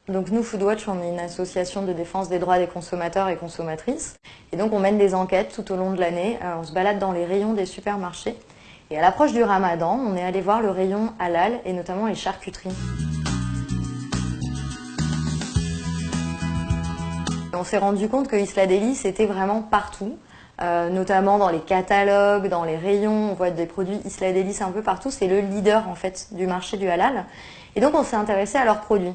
Donc nous, Foodwatch, on est une association de défense des droits des consommateurs et consommatrices. Et donc on mène des enquêtes tout au long de l'année. On se balade dans les rayons des supermarchés. Et à l'approche du Ramadan, on est allé voir le rayon halal et notamment les charcuteries. On s'est rendu compte que Isla Deli, c'était vraiment partout. Notamment dans les catalogues, dans les rayons, on voit des produits Isla Deli un peu partout. C'est le leader en fait du marché du halal. Et donc on s'est intéressé à leurs produits.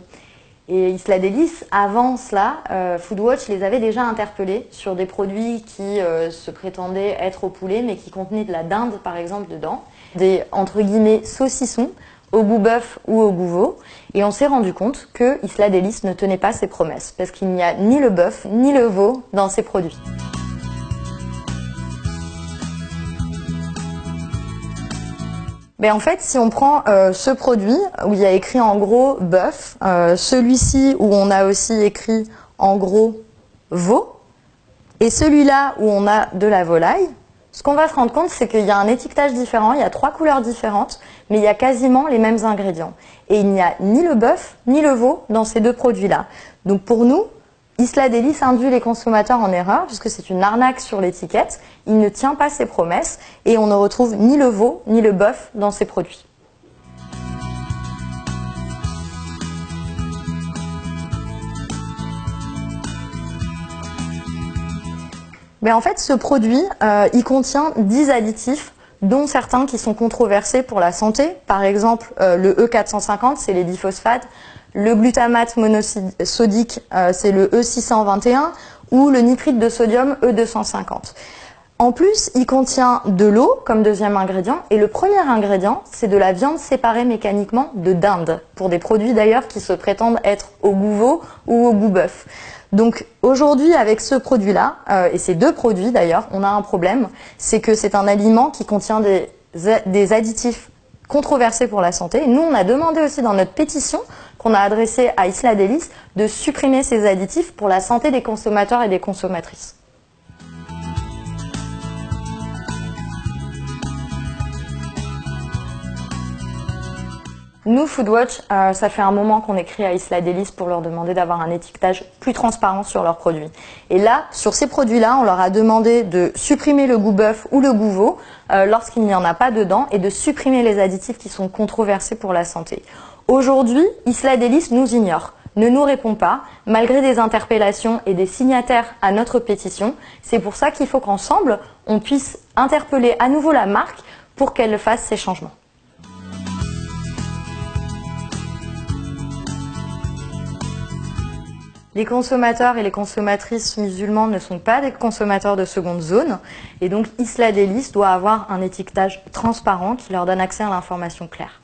Et Isla Deli, avant cela, Foodwatch les avait déjà interpellés sur des produits qui se prétendaient être au poulet, mais qui contenaient de la dinde, par exemple, dedans. Des, entre guillemets, saucissons, au goût bœuf ou au goût veau. Et on s'est rendu compte que Isla Deli ne tenait pas ses promesses, parce qu'il n'y a ni le bœuf ni le veau dans ses produits. Ben en fait, si on prend ce produit où il y a écrit en gros bœuf, celui-ci où on a aussi écrit en gros veau, et celui-là où on a de la volaille, ce qu'on va se rendre compte, c'est qu'il y a un étiquetage différent, il y a 3 couleurs différentes, mais il y a quasiment les mêmes ingrédients. Et il n'y a ni le bœuf ni le veau dans ces deux produits-là. Donc pour nous, Isla Deli induit les consommateurs en erreur puisque c'est une arnaque sur l'étiquette, il ne tient pas ses promesses et on ne retrouve ni le veau ni le bœuf dans ses produits. Mais en fait, ce produit, il contient 10 additifs, dont certains qui sont controversés pour la santé. Par exemple, le E450, c'est les diphosphates. Le glutamate monosodique, c'est le E621 ou le nitrite de sodium E250. En plus, il contient de l'eau comme deuxième ingrédient et le premier ingrédient, c'est de la viande séparée mécaniquement de dinde, pour des produits d'ailleurs qui se prétendent être au goût veau ou au goût bœuf. Donc aujourd'hui, avec ce produit-là, et ces deux produits d'ailleurs, on a un problème, c'est que c'est un aliment qui contient des additifs controversés pour la santé. Et nous, on a demandé aussi dans notre pétition qu'on a adressée à Isla Deli de supprimer ces additifs pour la santé des consommateurs et des consommatrices. Nous, Foodwatch, ça fait un moment qu'on écrit à Isla Deli pour leur demander d'avoir un étiquetage plus transparent sur leurs produits. Et là, sur ces produits-là, on leur a demandé de supprimer le goût bœuf ou le goût veau lorsqu'il n'y en a pas dedans et de supprimer les additifs qui sont controversés pour la santé. Aujourd'hui, Isla Deli nous ignore, ne nous répond pas, malgré des interpellations et des signataires à notre pétition. C'est pour ça qu'il faut qu'ensemble, on puisse interpeller à nouveau la marque pour qu'elle fasse ces changements. Les consommateurs et les consommatrices musulmans ne sont pas des consommateurs de seconde zone et donc Isla Deli doit avoir un étiquetage transparent qui leur donne accès à l'information claire.